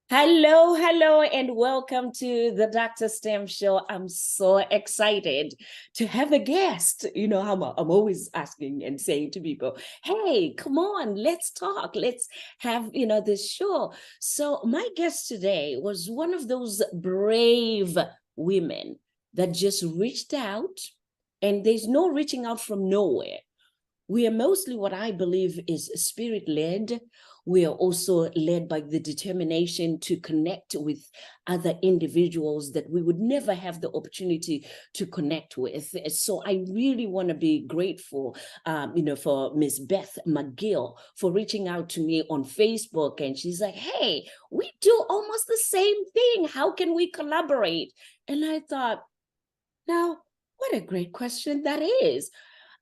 Hello, hello, and welcome to the Dr. STEM show. I'm so excited to have a guest. I'm always asking and saying to people, hey, come on, let's talk. Let's have, this show. So my guest today was one of those brave women that just reached out, and there's no reaching out from nowhere. We are mostly what I believe is spirit led. We are also led by the determination to connect with other individuals that we would never have the opportunity to connect with. So I really want to be grateful, for Miss Beth McGill for reaching out to me on Facebook. And she's like, hey, we do almost the same thing. How can we collaborate? And I thought, now, what a great question that is.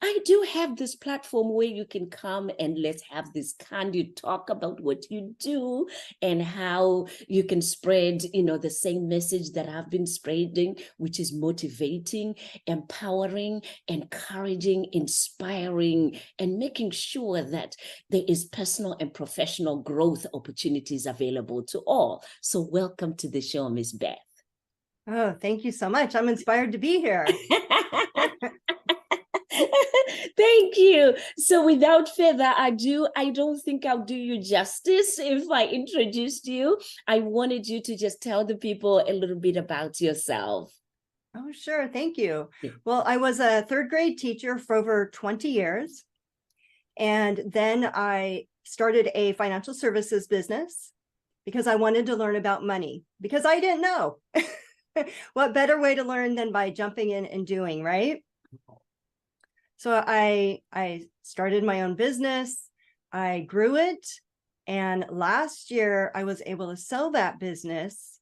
I do have this platform where you can come and let's have this candid talk about what you do and how you can spread, the same message that I've been spreading, which is motivating, empowering, encouraging, inspiring, and making sure that there is personal and professional growth opportunities available to all. So welcome to the show, Miss Beth. Oh, thank you so much. I'm inspired to be here. Thank you. So without further ado, I don't think I'll do you justice if I introduced you. I wanted you to just tell the people a little bit about yourself. Oh, sure. Thank you. Well, I was a third grade teacher for over 20 years. And then I started a financial services business because I wanted to learn about money because I didn't know. What better way to learn than by jumping in and doing, right? So I started my own business. I grew it. And last year I was able to sell that business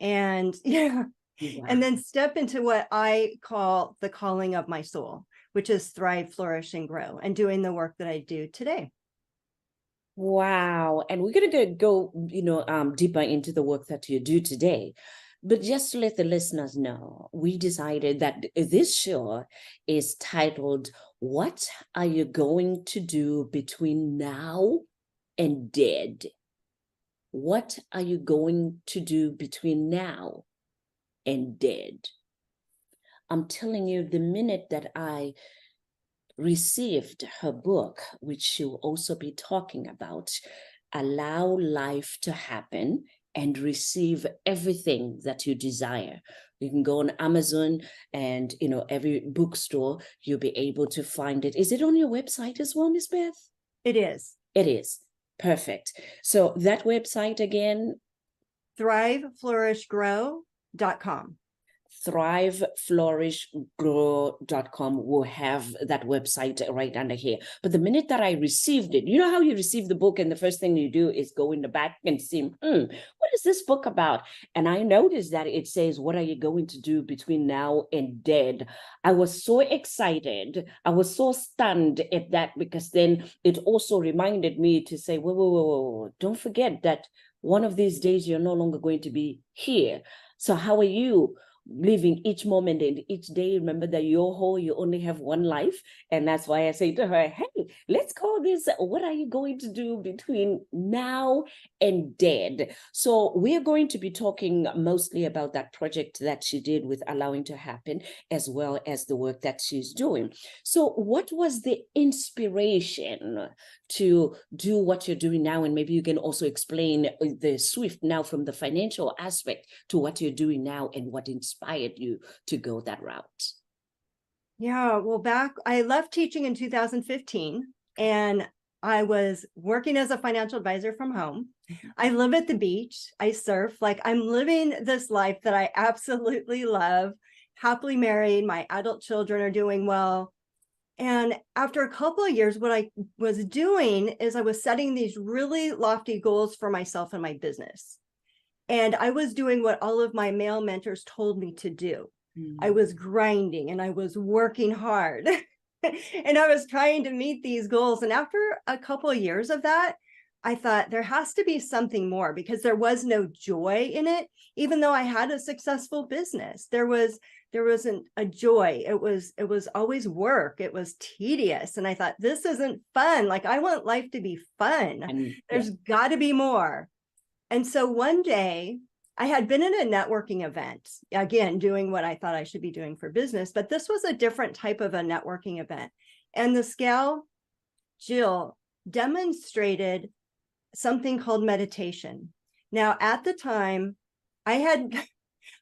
and and then step into what I call the calling of my soul, which is thrive, flourish, and grow, and doing the work that I do today. Wow. And we're going to go, deeper into the work that you do today. But just to let the listeners know, we decided that this show is titled, What Are You Going to Do Between Now and Dead? What are you going to do between now and dead? I'm telling you, the minute that I received her book, which she'll also be talking about, Allow Life to Happen and Receive Everything That You Desire. You can go on Amazon and, every bookstore, you'll be able to find it. Is it on your website as well, Miss Beth? It is. It is. Perfect. So that website again? thriveflourishgrow.com. thriveflourishgrow.com will have that website right under here. But the minute that I received it, you know how you receive the book and the first thing you do is go in the back and see, what is this book about? And I noticed that it says, what are you going to do between now and dead? I was so excited. I was so stunned at that because then it also reminded me to say, whoa, don't forget that one of these days you're no longer going to be here. So how are you living each moment and each day? Remember that you're whole, you only have one life. And that's why I say to her, hey, let's call this, what are you going to do between now and dead? So we're going to be talking mostly about that project that she did with Allowing to Happen, as well as the work that she's doing. So what was the inspiration to do what you're doing now? And maybe you can also explain the swift now from the financial aspect to what you're doing now and what inspired you to go that route. Yeah, well, I left teaching in 2015 and I was working as a financial advisor from home. I live at the beach. I surf. Like, I'm living this life that I absolutely love, happily married. My adult children are doing well. And after a couple of years, what I was doing is I was setting these really lofty goals for myself and my business. And I was doing what all of my male mentors told me to do. I was grinding and I was working hard and I was trying to meet these goals. And after a couple of years of that, I thought there has to be something more because there was no joy in it. Even though I had a successful business, there wasn't a joy. It was always work. It was tedious. And I thought, this isn't fun. Like, I want life to be fun. There's got to be more. And so one day I had been in a networking event, again, doing what I thought I should be doing for business, but this was a different type of a networking event. And the gal, Jill, demonstrated something called meditation. Now, at the time, I had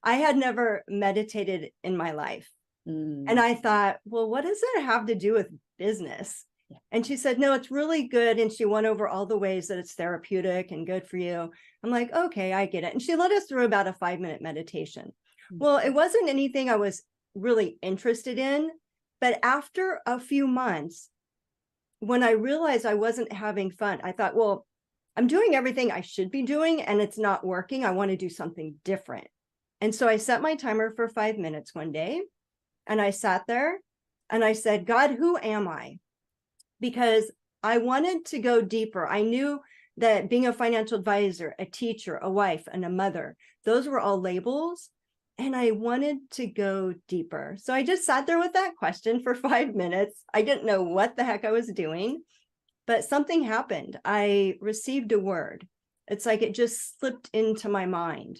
I had never meditated in my life. And I thought, well, what does it have to do with business? Yeah. And she said, no, it's really good. And she went over all the ways that it's therapeutic and good for you. I'm like, okay, I get it. And she led us through about a 5-minute meditation. Well, it wasn't anything I was really interested in. But after a few months, when I realized I wasn't having fun, I thought, well, I'm doing everything I should be doing and it's not working. I want to do something different. And so I set my timer for 5 minutes one day. And I sat there and I said, God, who am I? Because I wanted to go deeper. I knew that being a financial advisor, a teacher, a wife, and a mother, those were all labels. And I wanted to go deeper. So I just sat there with that question for 5 minutes. I didn't know what the heck I was doing, but something happened. I received a word. It's like it just slipped into my mind.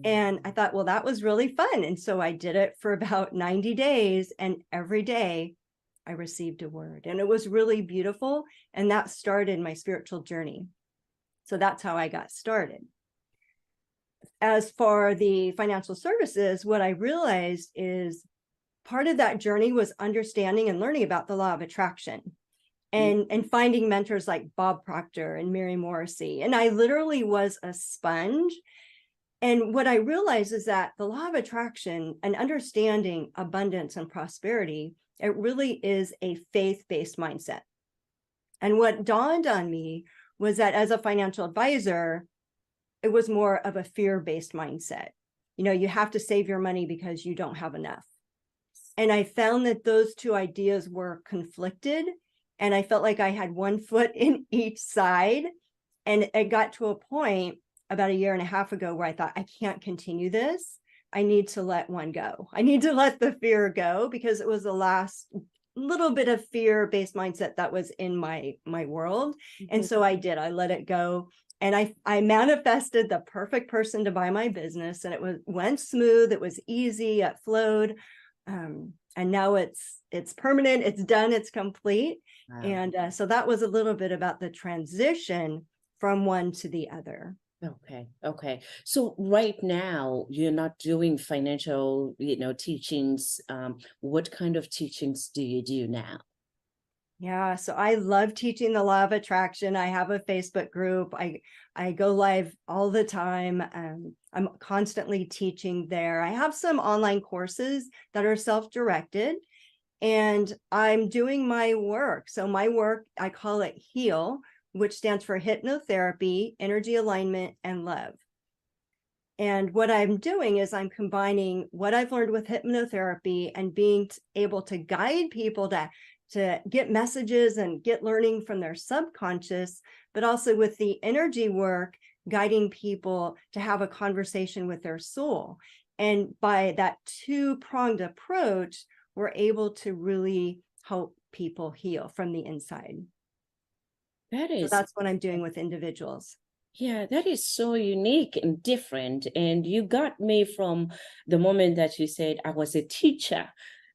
And I thought, well, that was really fun. And so I did it for about 90 days. And every day I received a word. And it was really beautiful. And that started my spiritual journey. So that's how I got started. As for the financial services, what I realized is part of that journey was understanding and learning about the law of attraction. And finding mentors like Bob Proctor and Mary Morrissey. And I literally was a sponge. And what I realized is that the law of attraction and understanding abundance and prosperity, it really is a faith-based mindset. And what dawned on me was that as a financial advisor, it was more of a fear-based mindset. You know, you have to save your money because you don't have enough. And I found that those two ideas were conflicted. And I felt like I had one foot in each side. And it got to a point about 1.5 years ago where I thought, I can't continue this. I need to let one go. I need to let the fear go because it was the last little bit of fear-based mindset that was in my world. And so I did. I let it go. And I manifested the perfect person to buy my business. And it went smooth. It was easy. It flowed. And now it's permanent. It's done. It's complete. Wow. And so that was a little bit about the transition from one to the other. Okay. So right now you're not doing financial, teachings. What kind of teachings do you do now? Yeah, so I love teaching the law of attraction. I have a Facebook group. I go live all the time. I'm constantly teaching there. I have some online courses that are self-directed, and I'm doing my work. So my work, I call it HEAL, which stands for hypnotherapy, energy alignment, and love. And what I'm doing is I'm combining what I've learned with hypnotherapy and being able to guide people to get messages and get learning from their subconscious, but also with the energy work, guiding people to have a conversation with their soul. And by that two-pronged approach, we're able to really help people heal from the inside. So that's what I'm doing with individuals. Yeah, that is so unique and different. And you got me from the moment that you said I was a teacher,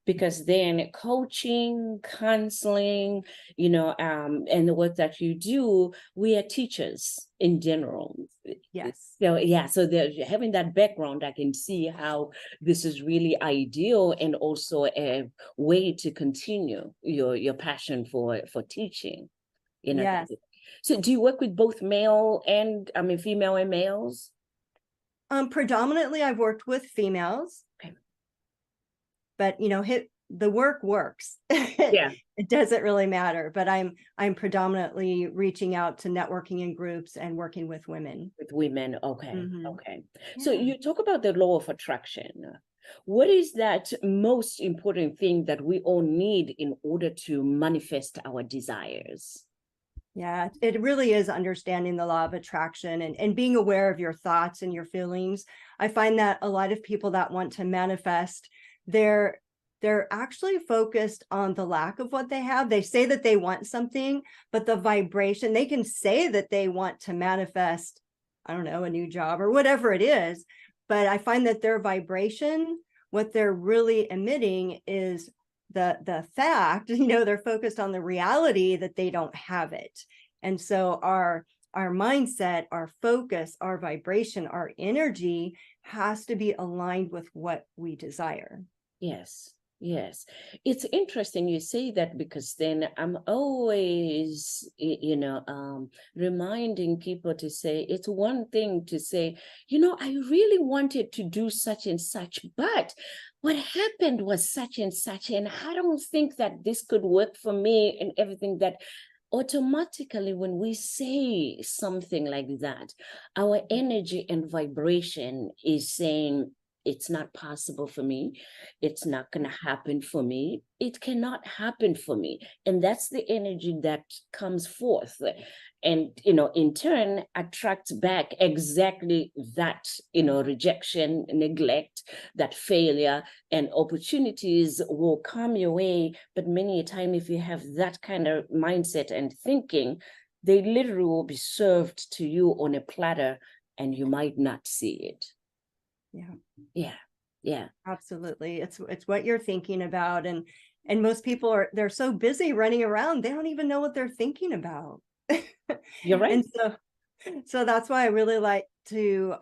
because then coaching, counseling, and the work that you do, we are teachers in general. Yes. So having that background, I can see how this is really ideal and also a way to continue your passion for teaching. Yes. So do you work with both female and males? Predominantly I've worked with females. Okay. But the work works. Yeah. It doesn't really matter. But I'm predominantly reaching out to networking in groups and working with women. With women, okay. Mm-hmm. Okay. Yeah. So you talk about the law of attraction. What is that most important thing that we all need in order to manifest our desires? Yeah, it really is understanding the law of attraction and being aware of your thoughts and your feelings. I find that a lot of people that want to manifest, they're actually focused on the lack of what they have. They say that they want something, but the vibration, they can say that they want to manifest I don't know, a new job or whatever it is. But I find that their vibration, what they're really emitting is the fact, they're focused on the reality that they don't have it. And so our mindset, our focus, our vibration, our energy has to be aligned with what we desire. Yes. Yes, it's interesting you say that, because then I'm always, reminding people to say, it's one thing to say, I really wanted to do such and such, but what happened was such and such, and I don't think that this could work for me and everything. That automatically, when we say something like that, our energy and vibration is saying, it's not possible for me. It's not going to happen for me. It cannot happen for me. And that's the energy that comes forth. And, in turn, attracts back exactly that, rejection, neglect, that failure, and opportunities will come your way. But many a time, if you have that kind of mindset and thinking, they literally will be served to you on a platter, and you might not see it. Yeah. Absolutely. It's what you're thinking about. And most people they're so busy running around, they don't even know what they're thinking about. You're right. And so that's why I really like to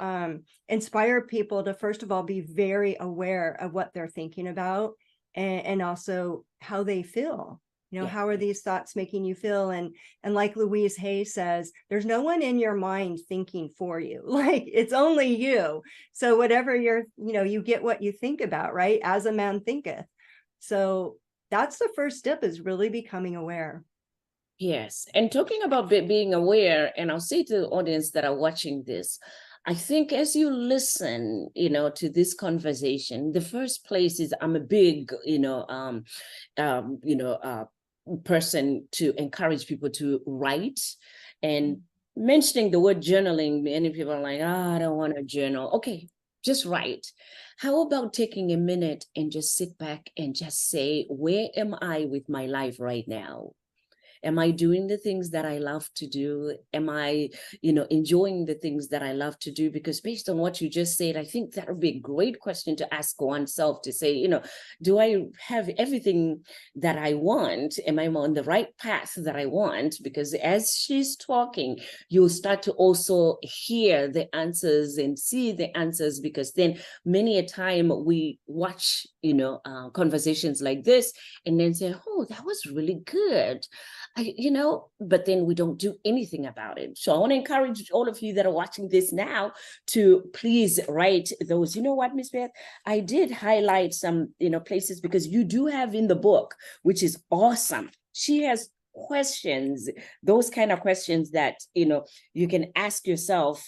inspire people to, first of all, be very aware of what they're thinking about, and also how they feel. How are these thoughts making you feel? And like Louise Hay says, there's no one in your mind thinking for you. Like, it's only you. So whatever you get what you think about, right? As a man thinketh. So that's the first step, is really becoming aware. Yes. And talking about being aware, and I'll say to the audience that are watching this, I think as you listen, to this conversation, the first place is, I'm a big, person to encourage people to write. And mentioning the word journaling, many people are like, I don't want to journal. Okay, just write. How about taking a minute and just sit back and just say, where am I with my life right now? Am I doing the things that I love to do? Am I, enjoying the things that I love to do? Because based on what you just said, I think that would be a great question to ask oneself, to say, do I have everything that I want? Am I on the right path that I want? Because as she's talking, you'll start to also hear the answers and see the answers, because then many a time we watch, conversations like this, and then say, oh, that was really good. But then we don't do anything about it. So I want to encourage all of you that are watching this now to please write those. You know what, Miss Beth? I did highlight some, places, because you do have in the book, which is awesome. She has questions, those kind of questions that, you can ask yourself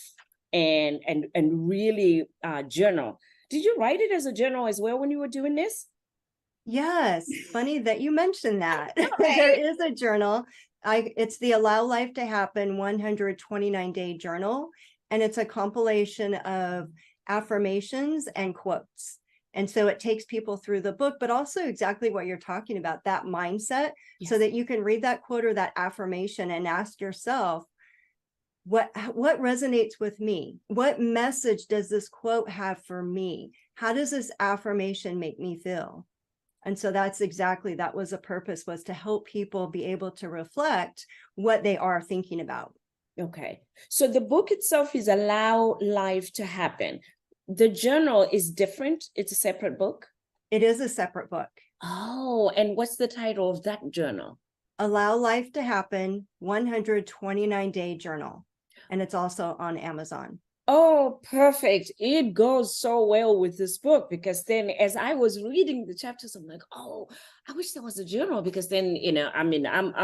and really journal. Did you write it as a journal as well when you were doing this? Yes, funny that you mentioned that. There is a journal. It's the Allow Life to Happen 129-day journal, and it's a compilation of affirmations and quotes. And so it takes people through the book, but also exactly what you're talking about, that mindset, so that you can read that quote or that affirmation and ask yourself, what resonates with me? What message does this quote have for me? How does this affirmation make me feel? And so that was a purpose, was to help people be able to reflect what they are thinking about. Okay. So the book itself is Allow Life to Happen. The journal is different. It's a separate book. It is a separate book. Oh, and what's the title of that journal? Allow Life to Happen 129-day journal. And it's also on Amazon. Oh, perfect. It goes so well with this book, because then as I was reading the chapters, I'm like, oh, I wish there was a journal, because then, I'm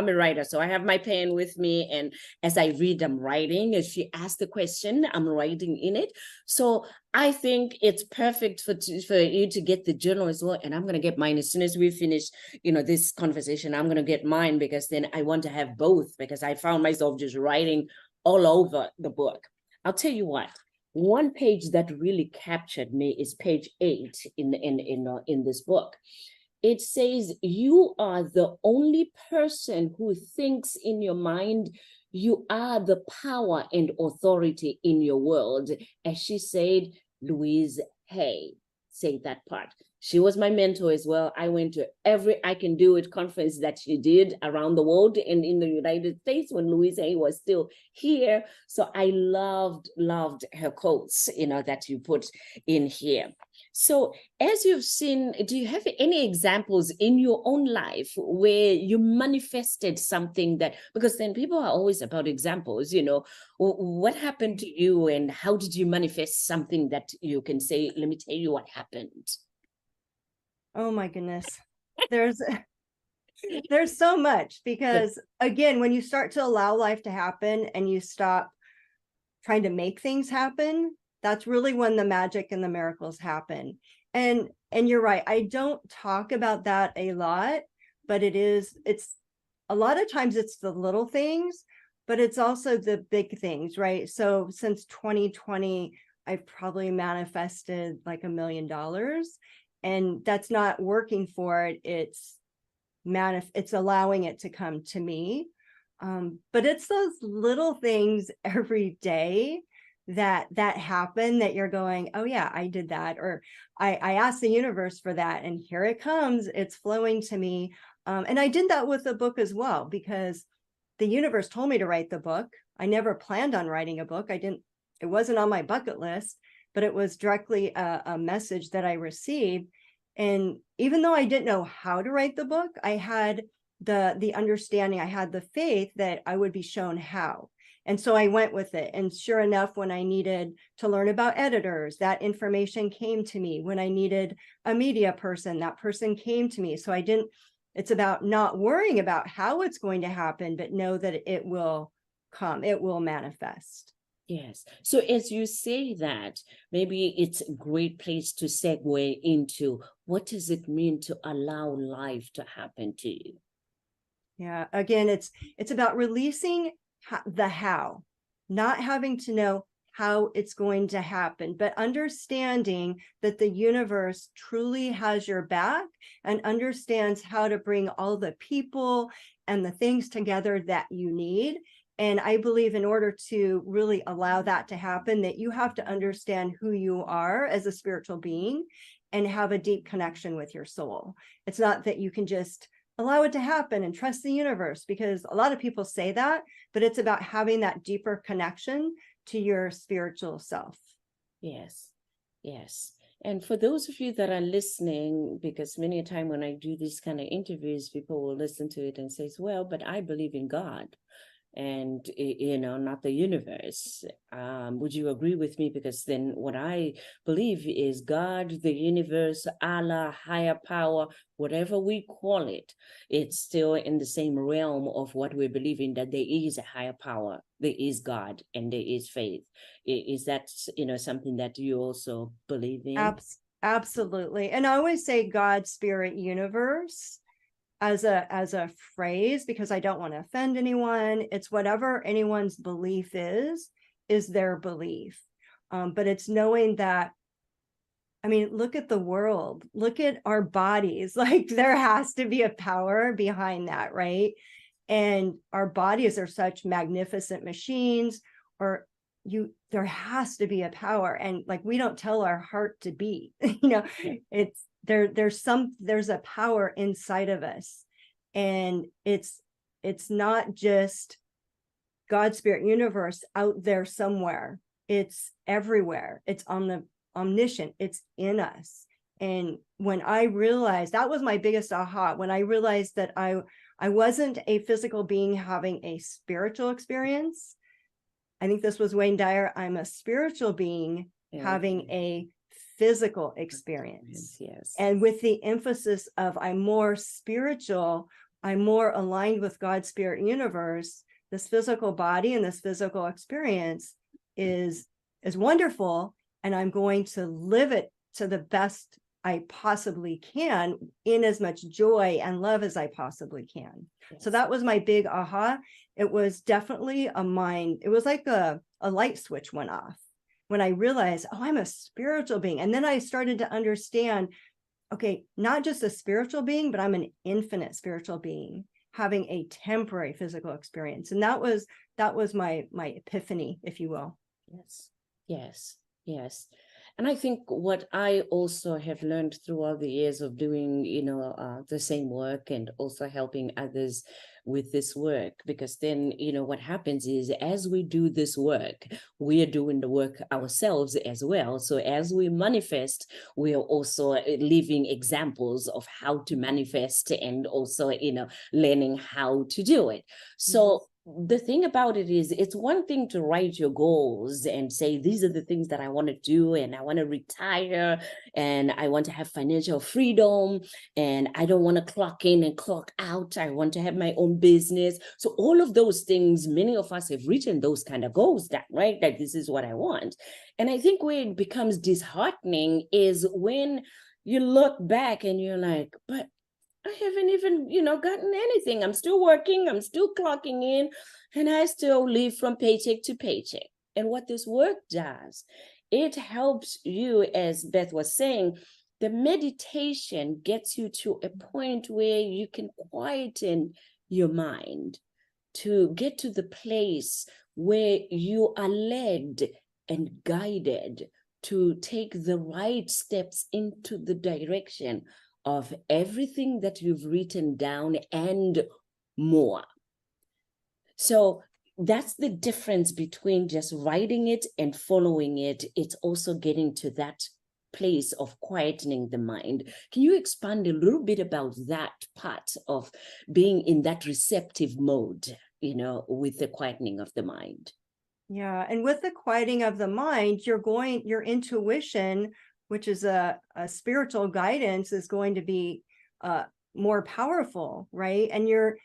a writer, so I have my pen with me. And as I read, I'm writing. As she asked the question, I'm writing in it. So I think it's perfect for you to get the journal as well. And I'm going to get mine as soon as we finish, this conversation. I'm going to get mine, because then I want to have both, because I found myself just writing all over the book. I'll tell you what, one page that really captured me is page 8 in this book. It says, you are the only person who thinks in your mind you are the power and authority in your world. As she said, Louise Hay, say that part. She was my mentor as well. I went to every I Can Do It conference that she did around the world and in the United States when Louise Hay was still here. So I loved her quotes, that you put in here. So as you've seen, do you have any examples in your own life where you manifested something that, because then people are always about examples, what happened to you and how did you manifest something that you can say, let me tell you what happened? Oh my goodness. There's so much, because again, when you start to allow life to happen and you stop trying to make things happen, that's really when the magic and the miracles happen. And you're right, I don't talk about that a lot, but it's a lot of times it's the little things, but it's also the big things, right? So since 2020, I've probably manifested like $1 million, and that's not working for it. It's allowing it to come to me. But it's those little things every day that happen that you're going, oh yeah, I did that, or I asked the universe for that, and here it comes, it's flowing to me. And I did that with the book as well, because the universe told me to write the book. I never planned on writing a book. It wasn't on my bucket list, but it was directly a message that I received. And even though I didn't know how to write the book, I had the understanding, I had the faith that I would be shown how. And so I went with it. And sure enough, when I needed to learn about editors, that information came to me. When I needed a media person, that person came to me. So it's about not worrying about how it's going to happen, but know that it will come, it will manifest. Yes. So as you say that, maybe it's a great place to segue into, what does it mean to allow life to happen to you? Yeah. Again, it's about releasing the how, not having to know how it's going to happen, but understanding that the universe truly has your back and understands how to bring all the people and the things together that you need. And I believe in order to really allow that to happen, that you have to understand who you are as a spiritual being and have a deep connection with your soul. It's not that you can just allow it to happen and trust the universe, because a lot of people say that, but it's about having that deeper connection to your spiritual self. Yes. Yes. And for those of you that are listening, because many a time when I do these kind of interviews, people will listen to it and say, well, but I believe in God and, not the universe. Would you agree with me? Because then what I believe is God, the universe, Allah, higher power, whatever we call it, it's still in the same realm of what we believe in, that there is a higher power, there is God, and there is faith. Is that, something that you also believe in? Absolutely. And I always say God, spirit, universe as a phrase, because I don't want to offend anyone. It's whatever anyone's belief is their belief. But it's knowing that, I mean, look at the world, look at our bodies, like there has to be a power behind that, right? And our bodies are such magnificent machines, or there has to be a power. And like, we don't tell our heart to beat, it's there's a power inside of us. And it's not just God, spirit, universe out there somewhere. It's everywhere. It's omniscient. It's in us. And when I realized, that was my biggest aha, when I realized that I wasn't a physical being having a spiritual experience. I think this was Wayne Dyer. I'm a spiritual being having a physical experience. Yes. And with the emphasis of I'm more spiritual, I'm more aligned with God's spirit universe, this physical body and this physical experience is wonderful. And I'm going to live it to the best I possibly can, in as much joy and love as I possibly can. Yes. So that was my big aha. It was definitely it was like a light switch went off when I realized, oh, I'm a spiritual being. And then I started to understand, okay, not just a spiritual being, but I'm an infinite spiritual being. having a temporary physical experience. And that was my epiphany, if you will. Yes, yes, yes. And I think what I also have learned throughout the years of doing, the same work and also helping others with this work, because then, what happens is as we do this work, we are doing the work ourselves as well. So as we manifest, we are also living examples of how to manifest and also, learning how to do it. So the thing about it is, it's one thing to write your goals and say, these are the things that I want to do, and I want to retire, and I want to have financial freedom, and I don't want to clock in and clock out. I want to have my own business. So all of those things, many of us have written those kind of goals down, right? Like, this is what I want. And I think where it becomes disheartening is when you look back and you're like, but I haven't even, gotten anything. I'm still working, I'm still clocking in, and I still live from paycheck to paycheck. And what this work does, it helps you, as Beth was saying, the meditation gets you to a point where you can quieten your mind to get to the place where you are led and guided to take the right steps into the direction of everything that you've written down and more. So that's the difference between just writing it and following it. It's also getting to that place of quietening the mind. Can you expand a little bit about that part of being in that receptive mode, with the quietening of the mind? Yeah. And with the quieting of the mind, your intuition, which is a spiritual guidance, is going to be more powerful, right? And you're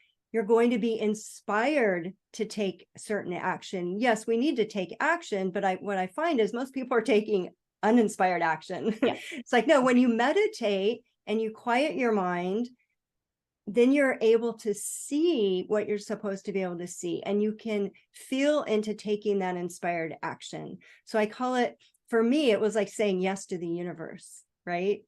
going to be inspired to take certain action. Yes, we need to take action, but what I find is most people are taking uninspired action. Yeah. It's like, no, when you meditate and you quiet your mind, then you're able to see what you're supposed to be able to see, and you can feel into taking that inspired action. So I call it, for me, it was like saying yes to the universe, right?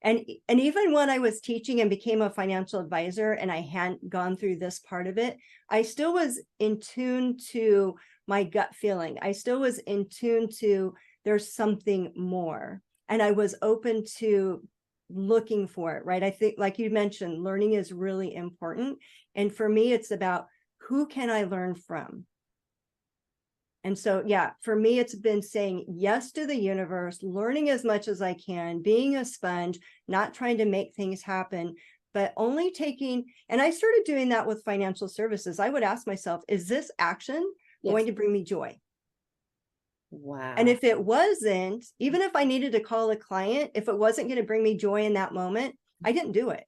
And even when I was teaching and became a financial advisor and I hadn't gone through this part of it, I still was in tune to my gut feeling. I still was in tune to there's something more. And I was open to looking for it, right? I think, like you mentioned, learning is really important. And for me, it's about who can I learn from? And so, yeah, for me, it's been saying yes to the universe, learning as much as I can, being a sponge, not trying to make things happen, but only taking, and I started doing that with financial services. I would ask myself, is this action going to bring me joy? Wow. And if it wasn't, even if I needed to call a client, if it wasn't going to bring me joy in that moment, I didn't do it.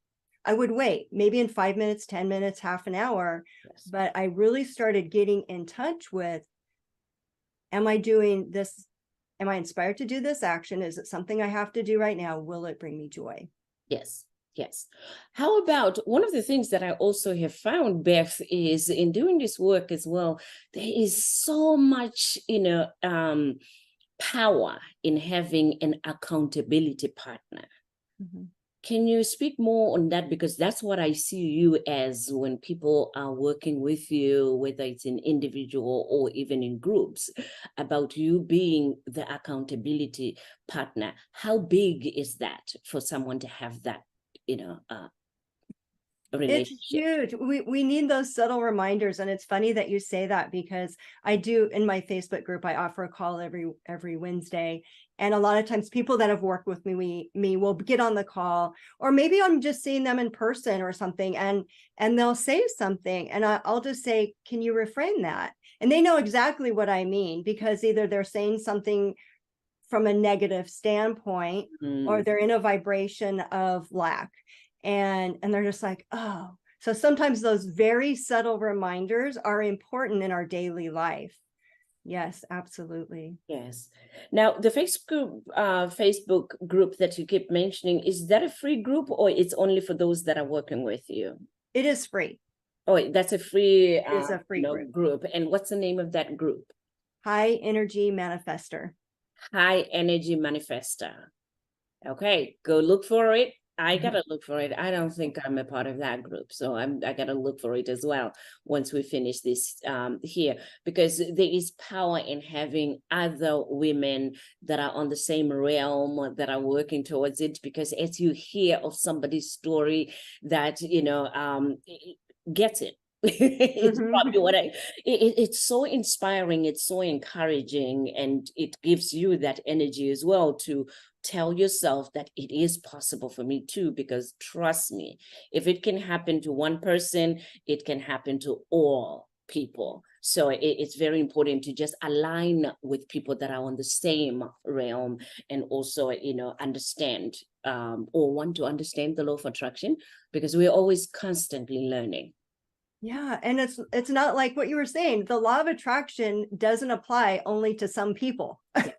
I would wait, maybe in 5 minutes, 10 minutes, half an hour. Yes. But I really started getting in touch with, am I doing this? Am I inspired to do this action? Is it something I have to do right now? Will it bring me joy? Yes. Yes. How about one of the things that I also have found, Beth, is in doing this work as well, there is so much, power in having an accountability partner. Mm-hmm. Can you speak more on that? Because that's what I see you as when people are working with you, whether it's in individual or even in groups, about you being the accountability partner. How big is that for someone to have that, relationship? It's huge. We need those subtle reminders. And it's funny that you say that, because I do, in my Facebook group, I offer a call every Wednesday. And a lot of times people that have worked with me will get on the call, or maybe I'm just seeing them in person or something, and they'll say something, and I'll just say, can you reframe that? And they know exactly what I mean, because either they're saying something from a negative standpoint, or they're in a vibration of lack. And they're just like, oh. So sometimes those very subtle reminders are important in our daily life. Yes, absolutely. Yes. Now, the Facebook group that you keep mentioning, is that a free group, or it's only for those that are working with you? It is free. Oh, that's a free, It is a free group. And what's the name of that group? High Energy Manifester. High Energy Manifester. Okay, go look for it. I gotta look for it. I don't think I'm a part of that group, so I gotta look for it as well once we finish this here, because there is power in having other women that are on the same realm or that are working towards it. Because as you hear of somebody's story that gets it. It's Mhm. probably what it's so inspiring, it's so encouraging, and it gives you that energy as well to tell yourself that it is possible for me too, because trust me, if it can happen to one person, it can happen to all people. So it's very important to just align with people that are on the same realm, and also understand or want to understand the law of attraction, because we're always constantly learning. Yeah, and it's not like what you were saying. The law of attraction doesn't apply only to some people. Yeah.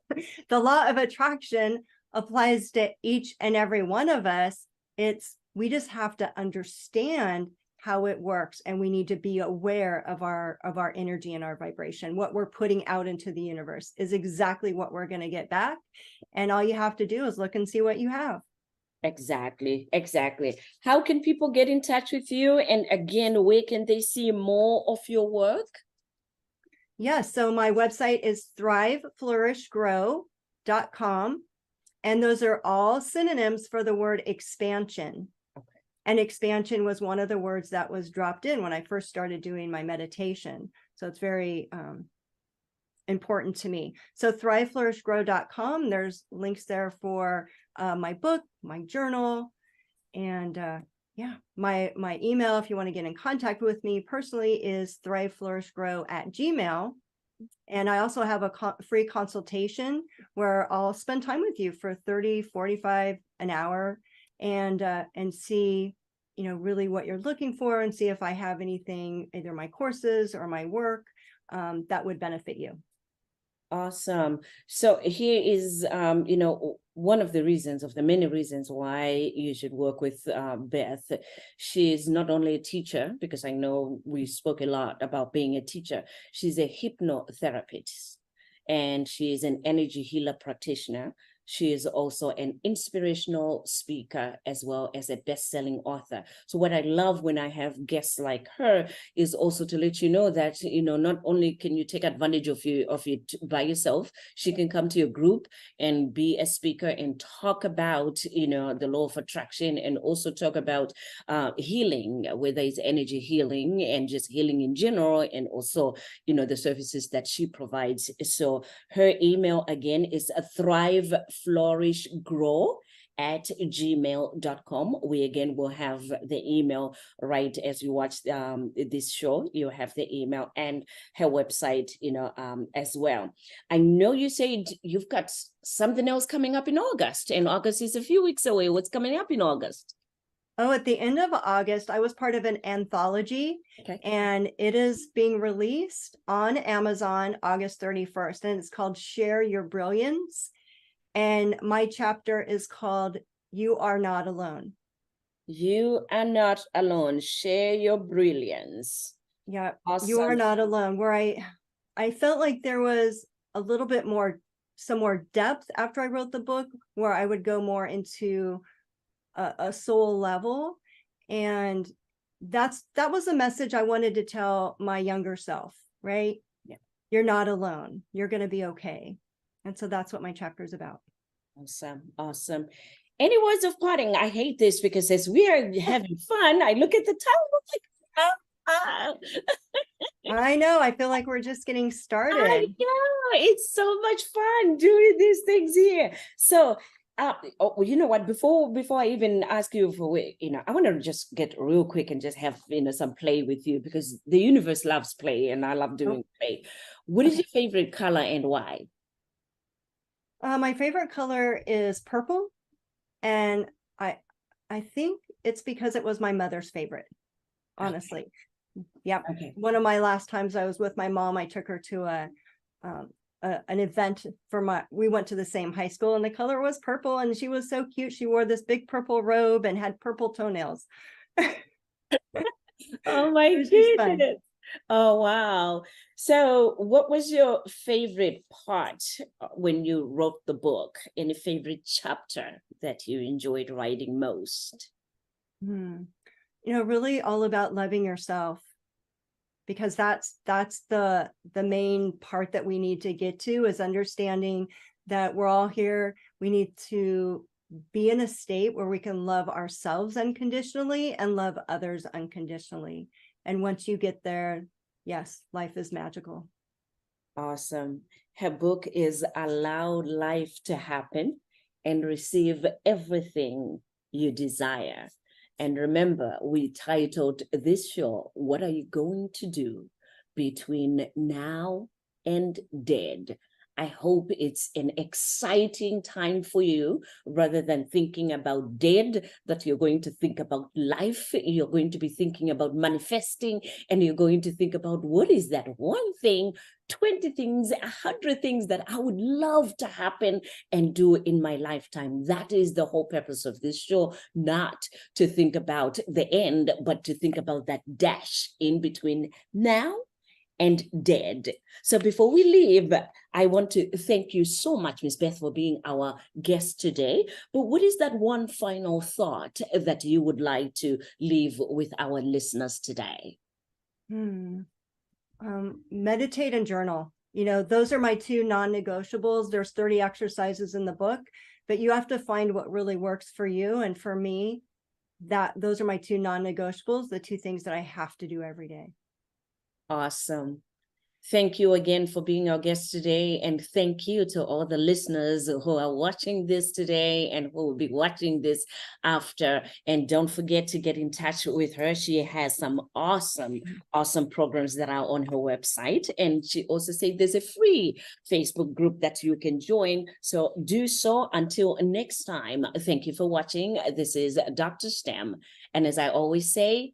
The law of attraction applies to each and every one of us. We just have to understand how it works, and we need to be aware of our energy and our vibration. What we're putting out into the universe is exactly what we're going to get back. And all you have to do is look and see what you have. Exactly, exactly. How can people get in touch with you? And again, where can they see more of your work? Yeah, so my website is thriveflourishgrow.com. And those are all synonyms for the word expansion. Okay. And expansion was one of the words that was dropped in when I first started doing my meditation. So it's very important to me. So thriveflourishgrow.com, there's links there for my book, my journal, and yeah, my email, if you want to get in contact with me personally, is thriveflourishgrow@gmail. And I also have a free consultation where I'll spend time with you for 30, 45, an hour, and see, really what you're looking for, and see if I have anything, either my courses or my work, that would benefit you. Awesome. So here is, one of the reasons, of the many reasons why you should work with Beth. She's not only a teacher, because I know we spoke a lot about being a teacher. She's a hypnotherapist, and she is an energy healer practitioner. She is also an inspirational speaker, as well as a best-selling author. So what I love when I have guests like her is also to let you know that, not only can you take advantage of it by yourself, she can come to your group and be a speaker and talk about, the law of attraction, and also talk about healing, whether it's energy healing and just healing in general, and also, the services that she provides. So her email again is a thriveflourishgrow@gmail.com. We again will have the email right as you watch this show. You have the email and her website, as well. I know you said you've got something else coming up in August, and August is a few weeks away. What's coming up in August? Oh, at the end of August, I was part of an anthology, Okay. and it is being released on Amazon August 31st, and it's called Share Your Brilliance. And my chapter is called You Are Not Alone. You are not alone. Share your brilliance. Yeah, Awesome. You Are Not Alone, where I felt like there was a little bit more, some more depth after I wrote the book, where I would go more into a soul level. And that was a message I wanted to tell my younger self, right? Yeah. You're not alone. You're going to be okay. And so that's what my chapter is about. Awesome. Awesome. Any words of parting? I hate this because as we are having fun, I look at the time. I know. I feel like we're just getting started. I know. It's so much fun doing these things here. So, you know what? Before I even ask you for, I want to just get real quick and just have some play with you, because the universe loves play, and I love doing play. What is your favorite color and why? My favorite color is purple, and I think it's because it was my mother's favorite, honestly. Yeah. Okay. One of my last times I was with my mom, I took her to an event we went to the same high school, and the color was purple, and she was so cute. She wore this big purple robe and had purple toenails. Oh my It was just fun. goodness. Oh, wow. So, what was your favorite part when you wrote the book? Any favorite chapter that you enjoyed writing most? Hmm. Really all about loving yourself, because that's the main part that we need to get to, is understanding that we're all here. We need to be in a state where we can love ourselves unconditionally and love others unconditionally. And once you get there, yes, life is magical. Awesome. Her book is Allow Life to Happen and Receive Everything You Desire. And remember, we titled this show, What Are You Going to Do Between Now and Dead? I hope it's an exciting time for you rather than thinking about dead, that you're going to think about life. You're going to be thinking about manifesting, and you're going to think about what is that one thing, 20 things, 100 things that I would love to happen and do in my lifetime. That is the whole purpose of this show, not to think about the end, but to think about that dash in between now and dead. So before we leave, I want to thank you so much, Miss Beth, for being our guest today. But what is that one final thought that you would like to leave with our listeners today? Hmm. Meditate and journal. Those are my two non-negotiables. There's 30 exercises in the book, but you have to find what really works for you. And for me, those are my two non-negotiables, the two things that I have to do every day. Awesome. Thank you again for being our guest today. And thank you to all the listeners who are watching this today and who will be watching this after. And don't forget to get in touch with her. She has some awesome programs that are on her website. And she also said there's a free Facebook group that you can join. So do so. Until next time, thank you for watching. This is Dr. STEM. And as I always say,